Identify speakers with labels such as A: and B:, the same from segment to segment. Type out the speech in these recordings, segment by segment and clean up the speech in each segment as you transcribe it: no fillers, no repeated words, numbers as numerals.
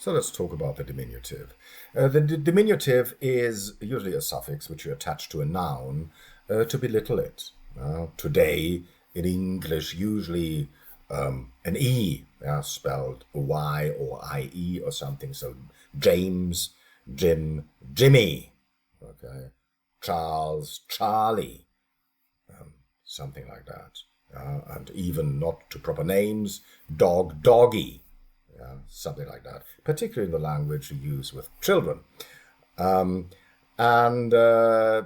A: So let's talk about the diminutive. The diminutive is usually a suffix which you attach to a noun to belittle it. Today, in English, usually an E, spelled Y or IE or something. So James, Jim, Jimmy, okay, Charles, Charlie, something like that. And even not to proper names, dog, doggy, something like that, particularly in the language you use with children. And as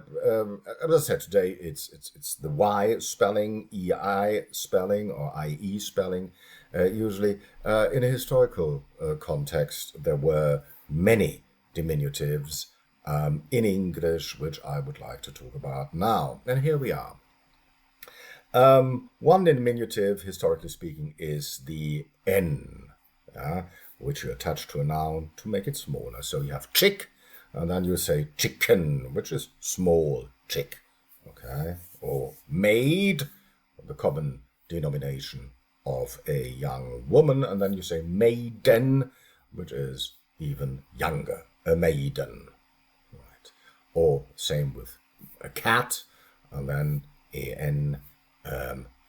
A: I said today, it's the Y spelling, EI spelling, or IE spelling. Usually, in a historical context, there were many diminutives in English, which I would like to talk about now. And here we are. One diminutive, historically speaking, is the N, which you attach to a noun to make it smaller. So you have chick, and then you say chicken, which is small chick, okay? Or maid, the common denomination of a young woman, and then you say maiden, which is even younger, a maiden, right? Or same with a cat, and then an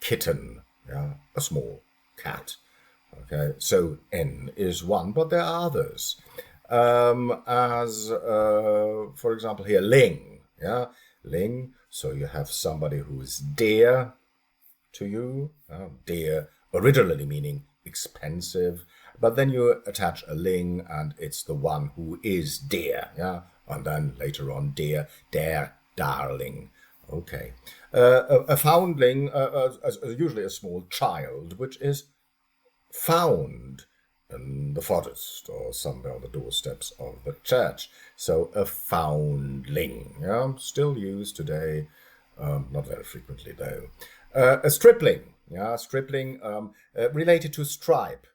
A: kitten, a small cat. Okay, so N is one, but there are others. For example, here, ling, ling. So you have somebody who is dear to you, dear, originally meaning expensive, but then you attach a ling, and it's the one who is dear, and then later on, dear, darling. Okay, a foundling, usually a small child, which is found in the forest or somewhere on the doorsteps of the church. So a foundling, still used today, not very frequently though. A stripling, stripling related to stripe,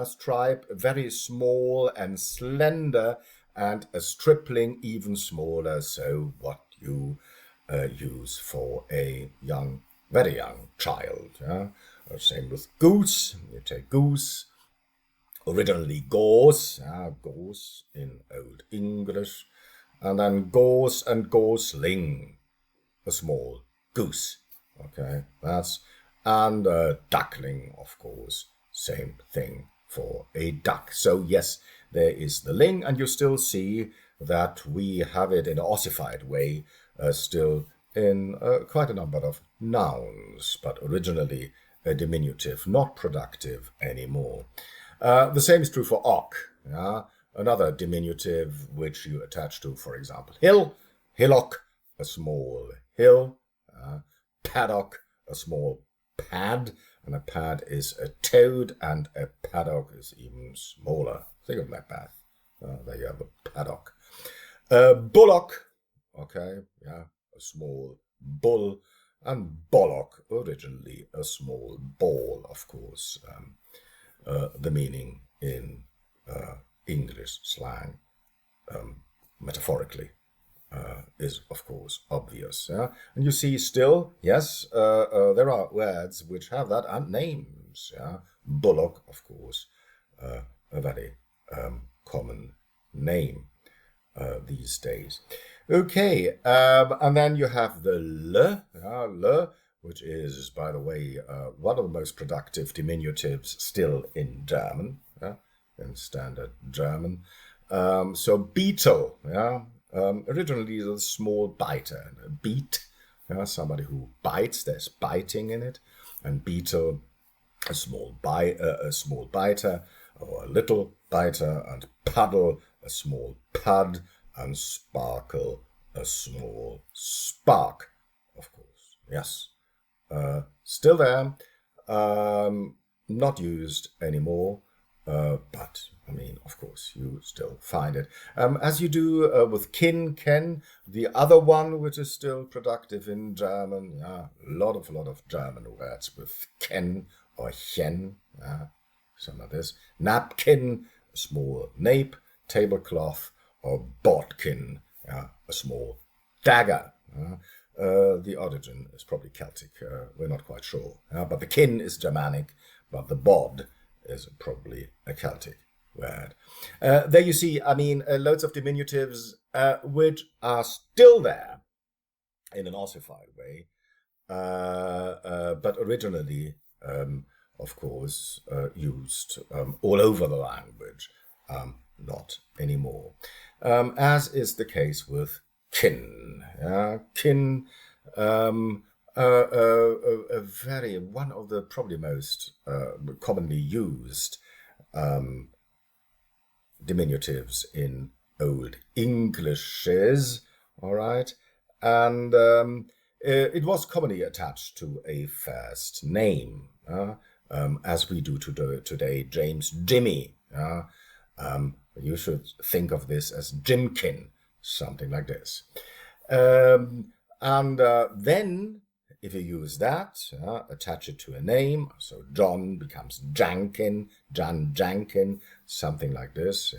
A: stripe, very small and slender, and a stripling even smaller. So what you use for a young, very young child. Same with goose. You take goose, originally gorse, gorse in Old English, and then gorse and gosling, a small goose. Okay, and duckling, of course, same thing for a duck. So yes, there is the ling, and you still see that we have it in an ossified way, still in quite a number of nouns, but originally a diminutive, not productive anymore. The same is true for ock, another diminutive which you attach to, for example, hill, hillock, a small hill, paddock, a small pad, and a pad is a toad, and a paddock is even smaller. Think of Macbeth. There you have a paddock. Bullock, okay, a small bull, and bollock, originally a small ball, of course. The meaning in English slang, metaphorically, is, of course, obvious. And you see still, yes, there are words which have that, and names. Bullock, of course, a very common name these days. Okay, and then you have the le, which is, by the way, one of the most productive diminutives still in German, in standard German. So beetle, originally the small biter, beat, somebody who bites, there's biting in it, and beetle, a small biter, or a little biter, and puddle, a small pud, and sparkle, a small spark, of course, yes. Still there, not used anymore, but, I mean, of course, you still find it. As you do with kin, ken, the other one which is still productive in German, a lot of German words with ken or chen, some of this. Napkin, a small nape, tablecloth, or bodkin, a small dagger. The origin is probably Celtic, we're not quite sure. But the kin is Germanic, but the bod is probably a Celtic word. There you see, I mean, loads of diminutives which are still there in an ossified way, but originally, of course, used all over the language, not anymore. As is the case with kin. Kin, one of the probably most commonly used diminutives in Old Englishes, all right? And it was commonly attached to a first name, as we do today, James Jimmy. You should think of this as Jimkin, something like this. And then, if you use that, attach it to a name, so John becomes Jankin, Jan Jankin, something like this.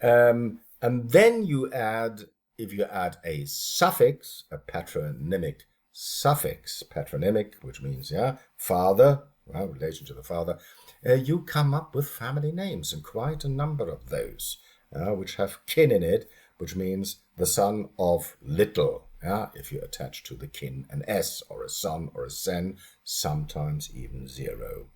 A: And then you add, if you add a suffix, a patronymic suffix, patronymic, which means father, relation to the father, you come up with family names, and quite a number of those, which have kin in it, which means the son of little. If you attach to the kin an S or a son or a sen, sometimes even 0.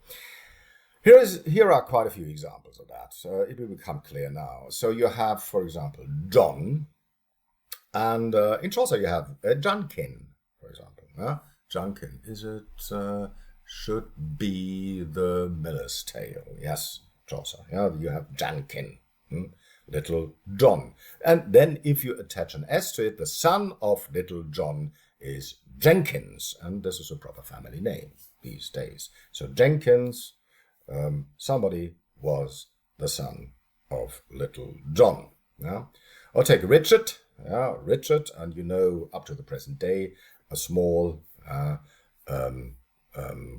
A: Here are quite a few examples of that. It will become clear now. So you have, for example, John, and in Chaucer you have Jankin, for example. Jankin, is it, should be the miller's tale. Yes, Chaucer. You have Jankin. Little John. And then if you attach an S to it, the son of Little John is Jenkins, and this is a proper family name these days. So Jenkins, somebody was the son of Little John. Or take Richard, Richard, and you know up to the present day a small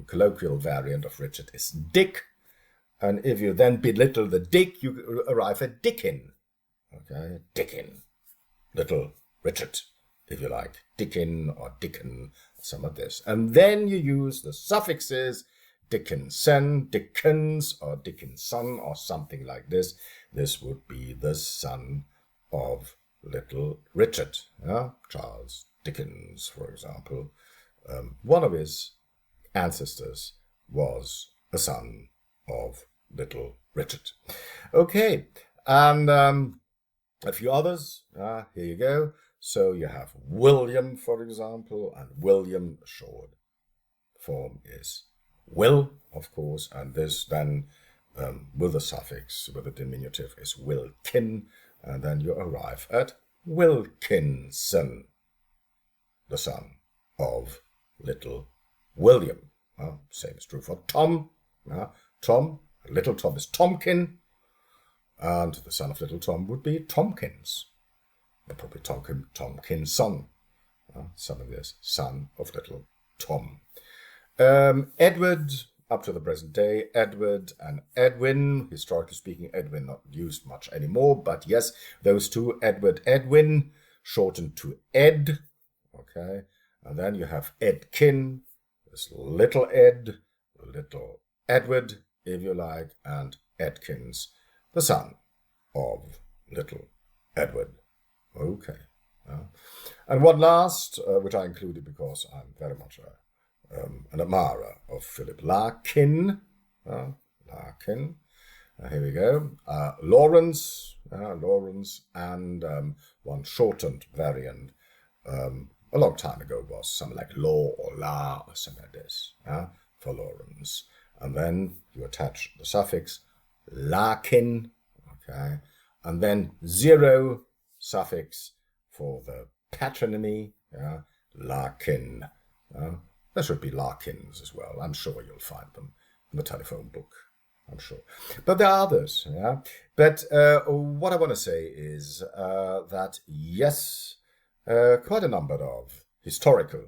A: colloquial variant of Richard is Dick. And if you then belittle the Dick, you arrive at Dickin. Okay, Dickin. Little Richard, if you like. Dickin or Dickon, some of this. And then you use the suffixes Dickinson, Dickens, or Dickinson, or something like this. This would be the son of Little Richard. Charles Dickens, for example. One of his ancestors was a son of Little Richard. Okay, and a few others. Here you go. So you have William, for example, and William, short form is Will, of course, and this then with a suffix, with a diminutive, is Willkin, and then you arrive at Willkinson, the son of Little William. Same is true for Tom. Tom, Little Tom is Tomkin, and the son of Little Tom would be Tomkins, or probably Tomkinson, some of this, son of Little Tom. Edward, up to the present day, Edward and Edwin, historically speaking, Edwin not used much anymore, but yes, those two, Edward, Edwin, shortened to Ed, okay, and then you have Edkin, this Little Ed, Little Edward, if you like, and Edkins, the son of Little Edward. Okay. And one last, which I included because I'm very much an admirer of Philip Larkin. Larkin. Here we go. Lawrence, and one shortened variant a long time ago was something like Law or La or something like this, for Lawrence. And then you attach the suffix Larkin, okay, and then 0 suffix for the patronymy, Larkin. There should be Larkins as well. I'm sure you'll find them in the telephone book, I'm sure. But there are others, But what I want to say is that, yes, quite a number of historical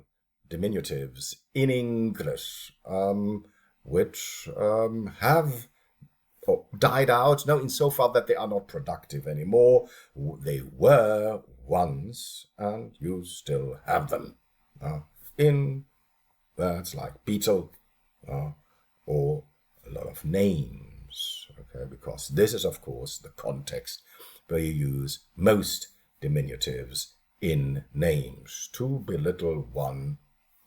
A: diminutives in English, which have died out, no, insofar that they are not productive anymore. They were once, and you still have them in words like beetle or a lot of names. Okay, because this is, of course, the context where you use most diminutives in names to belittle one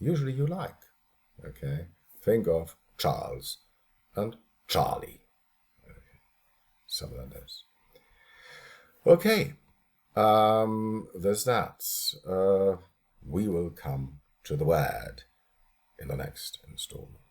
A: usually you like. Okay, think of Charles and Charlie. Okay. Something like this. Okay, there's that. We will come to the word in the next installment.